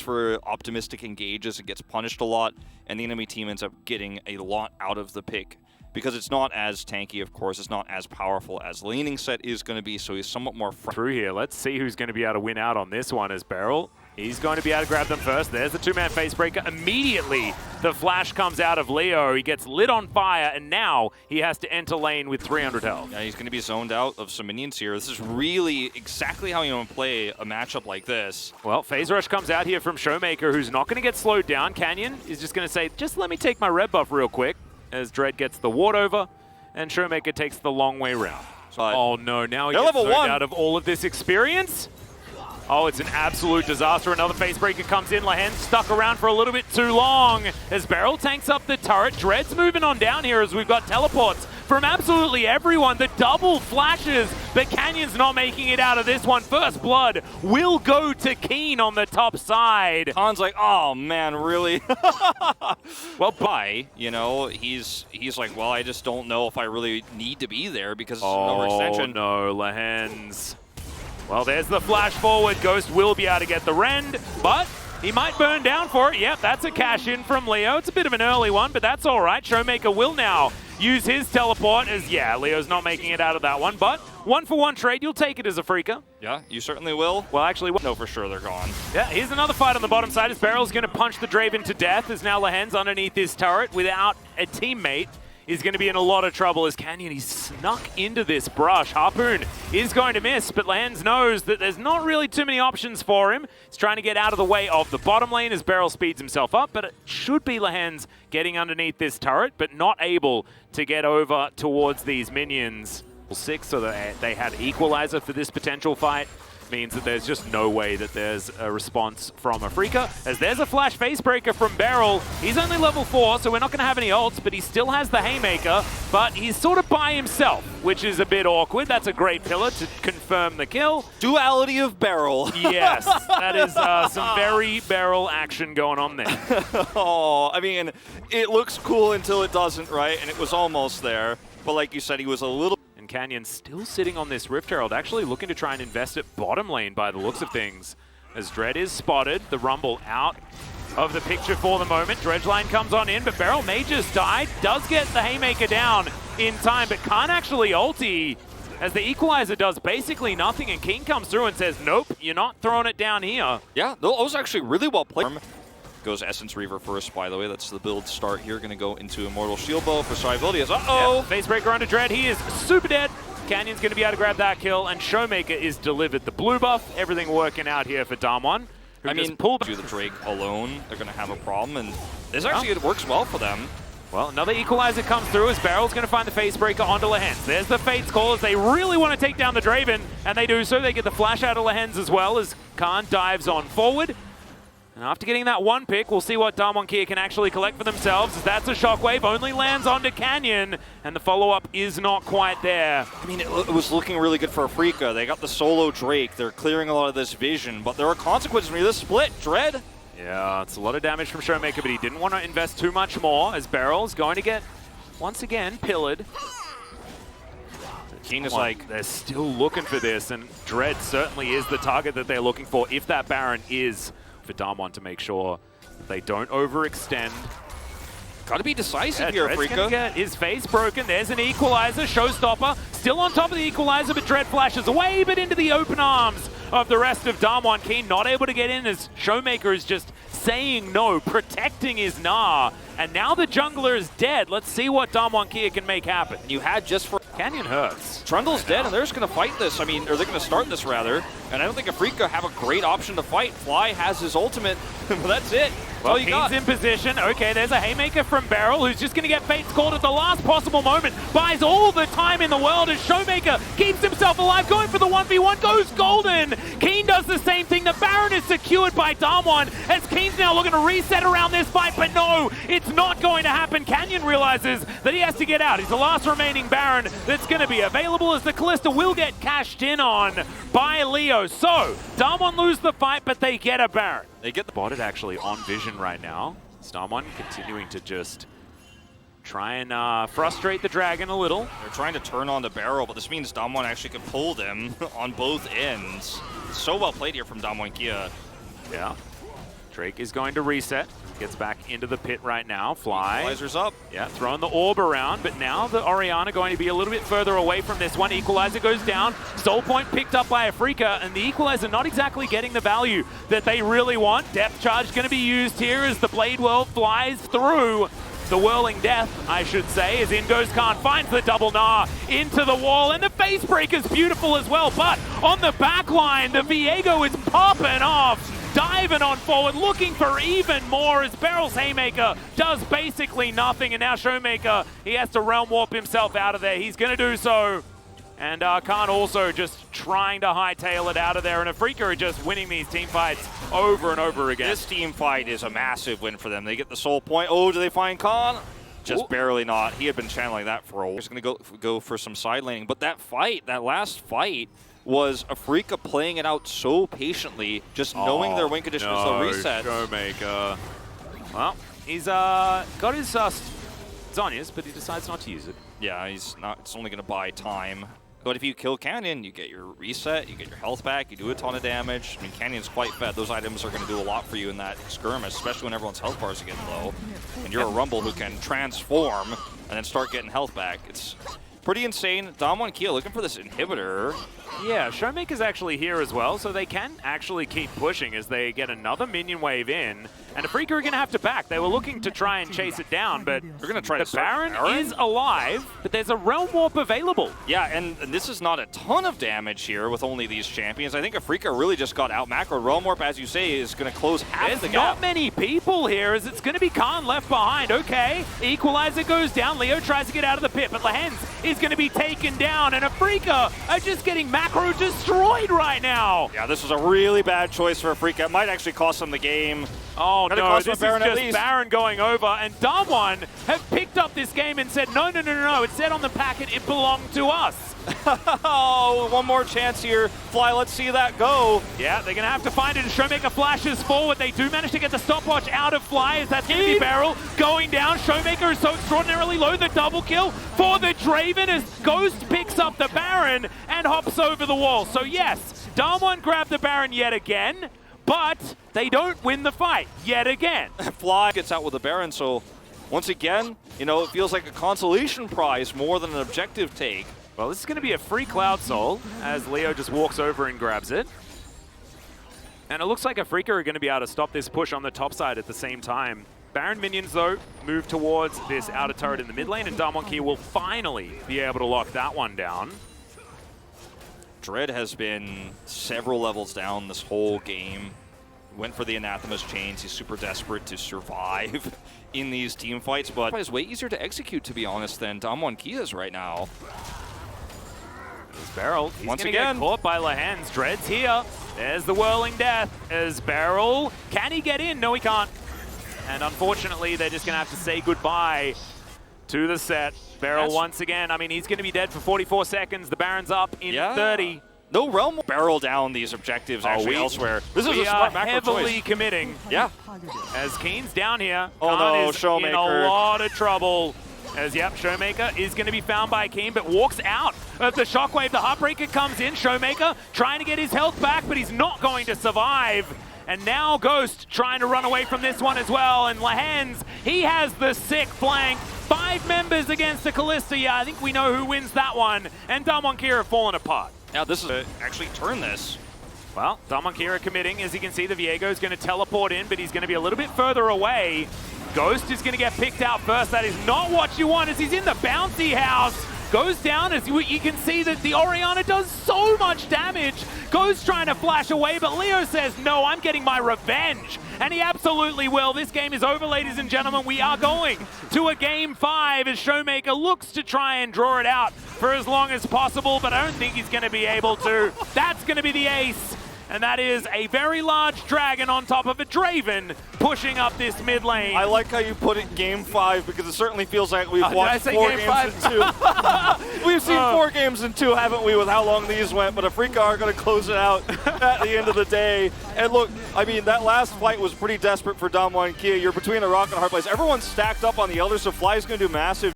for optimistic engages and gets punished a lot, and the enemy team ends up getting a lot out of the pick. Because it's not as tanky, of course, it's not as powerful as laning set is going to be, so he's somewhat more through here. Let's see who's going to be able to win out on this one as Beryl. He's going to be able to grab them first. There's the two-man facebreaker. Immediately, the flash comes out of Leo. He gets lit on fire, and now he has to enter lane with 300 health. Yeah, he's going to be zoned out of some minions here. This is really exactly how you want to play a matchup like this. Well, Phase Rush comes out here from Showmaker, who's not going to get slowed down. Canyon is just going to say, just let me take my red buff real quick, as Dread gets the ward over, and Showmaker takes the long way round. Oh no, now he gets level out of all of this experience. Oh, it's an absolute disaster. Another facebreaker comes in. Lehen stuck around for a little bit too long as Beryl tanks up the turret. Dread's moving on down here as we've got teleports from absolutely everyone. The double flashes, but Canyon's not making it out of this one. First blood will go to Keen on the top side. Khan's like, oh man, really? Well, you know, he's like, well, I just don't know if I really need to be there because no overextension. Oh no, Lehen's. Well, there's the flash forward. Ghost will be able to get the rend, but he might burn down for it. Yep, that's a cash in from Leo. It's a bit of an early one, but that's all right. Showmaker will now use his teleport as, yeah, Leo's not making it out of that one, but 1-for-1 trade, you'll take it as AFREECA. Yeah, you certainly will. Well, actually, no, for sure they're gone. Yeah, here's another fight on the bottom side as Beryl's going to punch the Draven to death as now Lehen's underneath his turret without a teammate. Is going to be in a lot of trouble as Canyon, he's snuck into this brush. Harpoon is going to miss, but Lehens knows that there's not really too many options for him. He's trying to get out of the way of the bottom lane as Beryl speeds himself up, but it should be Lehens getting underneath this turret, but not able to get over towards these minions. 6, so they had equalizer for this potential fight. Means that there's just no way that there's a response from AFREECA. As there's a flash facebreaker from Beryl. He's only level 4, so we're not going to have any ults, but he still has the Haymaker, but he's sort of by himself, which is a bit awkward. That's a great pillar to confirm the kill. Duality of Beryl. Yes, that is some very Beryl action going on there. Oh, I mean, it looks cool until it doesn't, right? And it was almost there. But like you said, he was a little... And Canyon still sitting on this Rift Herald, actually looking to try and invest at bottom lane by the looks of things. As Dread is spotted, the Rumble out of the picture for the moment. Dredgeline comes on in, but Beryl may just die. Does get the Haymaker down in time, but can't actually ulti. As the equalizer does basically nothing, and King comes through and says, nope, you're not throwing it down here. Yeah, that was actually really well played. Goes Essence Reaver first, by the way. That's the build start here. Going to go into Immortal Shield Bow for survivability. Uh-oh! Yep. Facebreaker onto Dread. He is super dead. Canyon's going to be able to grab that kill, and Showmaker is delivered the blue buff. Everything working out here for Damwon. I mean, pull to the Drake alone, they're going to have a problem, and this actually it works well for them. Well, another equalizer comes through as Beryl's going to find the facebreaker onto Lehens. There's the Fate's Call as they really want to take down the Draven, and they do so. They get the flash out of Lehens as well as Khan dives on forward. And after getting that one pick, we'll see what Damwon Kia can actually collect for themselves. As that's a shockwave, only lands onto Canyon, and the follow-up is not quite there. I mean, it was looking really good for AFREECA. They got the solo Drake. They're clearing a lot of this vision, but there are consequences when you this split. Dread? Yeah, it's a lot of damage from Showmaker, but he didn't want to invest too much more as Beryl's going to get, once again, pillared. King is like, they're still looking for this, and Dread certainly is the target that they're looking for if that Baron is for Damwon to make sure they don't overextend. Got to be decisive here, Dread's AFREECA. Gonna get his face broken. There's an equalizer. Showstopper still on top of the equalizer, but Dread flashes away, but into the open arms of the rest of Damwon. Keen not able to get in as Showmaker is just saying no, protecting his Gnar. And now the jungler is dead. Let's see what Damwon Kia can make happen. You had just for... Canyon hurts. Trundle's dead, and they're just going to fight this. I mean, or they're going to start this, rather. And I don't think AFREECA have a great option to fight. Fly has his ultimate, but that's it. Well, Keen's in position. Okay, there's a Haymaker from Beryl, who's just going to get Fate's Called at the last possible moment. Buys all the time in the world as Showmaker keeps himself alive, going for the 1v1, goes golden. Keen does the same thing. The Baron is secured by Damwon, as Keen's now looking to reset around this fight, but no, it's not going to happen. Canyon realizes that he has to get out. He's the last remaining Baron that's going to be available as the Callista will get cashed in on by Leo. So, Damwon lose the fight, but they get a Baron. They get the spotted actually on vision right now. Damwon continuing to just try and frustrate the dragon a little. They're trying to turn on the barrel, but this means Damwon actually can pull them on both ends. So well played here from Damwon Kia. Yeah. Drake is going to reset. Gets back into the pit right now. Fly. Equalizer's up. Yeah, throwing the orb around, but now the Orianna going to be a little bit further away from this one. Equalizer goes down. Soul point picked up by AFREECA, and the Equalizer not exactly getting the value that they really want. Depth charge going to be used here as the Blade Whirl flies through. The Whirling Death, I should say, as in goes Khan, finds the double gnaw into the wall, and the face breaker's beautiful as well, but on the back line, the Viego is popping off, diving on forward, looking for even more as Beryl's Haymaker does basically nothing, and now Showmaker, he has to realm warp himself out of there. He's going to do so. And Khan also just trying to hightail it out of there, and AFREECA are just winning these team fights over and over again. This team fight is a massive win for them. They get the soul point. Oh, do they find Khan? Just Ooh. Barely not. He had been channeling that for a while. He's going to go for some side laning. But that fight, that last fight, was AFREECA playing it out so patiently, just knowing their win condition was the reset. Showmaker. Well, he's got his Zhonya's, but he decides not to use it. Yeah, he's not. It's only going to buy time. But if you kill Canyon, you get your reset, you get your health back, you do a ton of damage. I mean, Canyon's quite fed. Those items are going to do a lot for you in that skirmish, especially when everyone's health bars are getting low. And you're a Rumble who can transform and then start getting health back. It's pretty insane. Damwon Kia looking for this inhibitor. Yeah, Showmaker's actually here as well, so they can actually keep pushing as they get another minion wave in. And AFREECA are going to have to back. They were looking to try and chase it down, but they're going to try the Baron is alive, but there's a Realm Warp available. Yeah, and this is not a ton of damage here with only these champions. I think AFREECA really just got out macro. Realm Warp, as you say, is going to close half the gap. There's not many people here as it's going to be Khan left behind. Okay, Equalizer goes down. Leo tries to get out of the pit, but Lehens is going to be taken down, and AFREECA are just getting macro destroyed right now. Yeah, this was a really bad choice for AFREECA. It might actually cost them the game. Oh no, this is just Baron going over, and Damwon have picked up this game and said, no, it said on the packet it belonged to us. Oh, one more chance here. Fly, let's see that go. Yeah, they're going to have to find it as Showmaker flashes forward. They do manage to get the stopwatch out of Fly as that's going to be Beryl going down. Showmaker is so extraordinarily low. The double kill for the Draven as Ghost picks up the Baron and hops over the wall. So yes, Damwon grabbed the Baron yet again, but they don't win the fight yet again. Fly gets out with the Baron, so once again, you know, it feels like a consolation prize more than an objective take. Well, this is going to be a free Cloud Soul as Leo just walks over and grabs it. And it looks like AFREECA are going to be able to stop this push on the top side at the same time. Baron minions, though, move towards this outer turret in the mid lane, and Damwon Kia will finally be able to lock that one down. Dread has been several levels down this whole game. Went for the Anathema's chains. He's super desperate to survive in these team fights, but it's way easier to execute, to be honest, than Damwon Kia's right now. There's Beryl. He's once gonna again get caught by Lehens. Dread's here. There's the Whirling Death as Beryl. Can he get in? No, he can't. And unfortunately, they're just gonna have to say goodbye to the set. Beryl once again. I mean, he's gonna be dead for 44 seconds. The Baron's up in 30. No realm barrel down these objectives elsewhere. This is a smart macro heavily choice. Committing. Yeah. As Keen's down here. Oh Khan no, is Showmaker. in a lot of trouble. As, yep, Showmaker is going to be found by Keen, but walks out of the Shockwave. The Heartbreaker comes in. Showmaker trying to get his health back, but he's not going to survive. And now Ghost trying to run away from this one as well. And Lehens, he has the sick flank. 5 members against the Callista. Yeah, I think we know who wins that one. And Damwon Kia have fallen apart. Now this is actually turn this. Well, Damwon Kia committing. As you can see, the Viego is going to teleport in, but he's going to be a little bit further away. Ghost is going to get picked out first. That is not what you want as he's in the bouncy house. Goes down as you can see that the Orianna does so much damage. Ghost trying to flash away, but Leo says, no, I'm getting my revenge. And he absolutely will. This game is over, ladies and gentlemen. We are going to a Game 5 as Showmaker looks to try and draw it out for as long as possible, but I don't think he's going to be able to. That's going to be the ace. And that is a very large dragon on top of a Draven pushing up this mid lane. I like how you put it Game 5 because it certainly feels like we've watched 4 games in 2. We've seen 4 games in 2, haven't we, with how long these went? But AFREECA are going to close it out at the end of the day. And look, I mean, that last fight was pretty desperate for Damwon Kia. You're between a rock and a hard place. Everyone's stacked up on the Elder, so Fly's going to do massive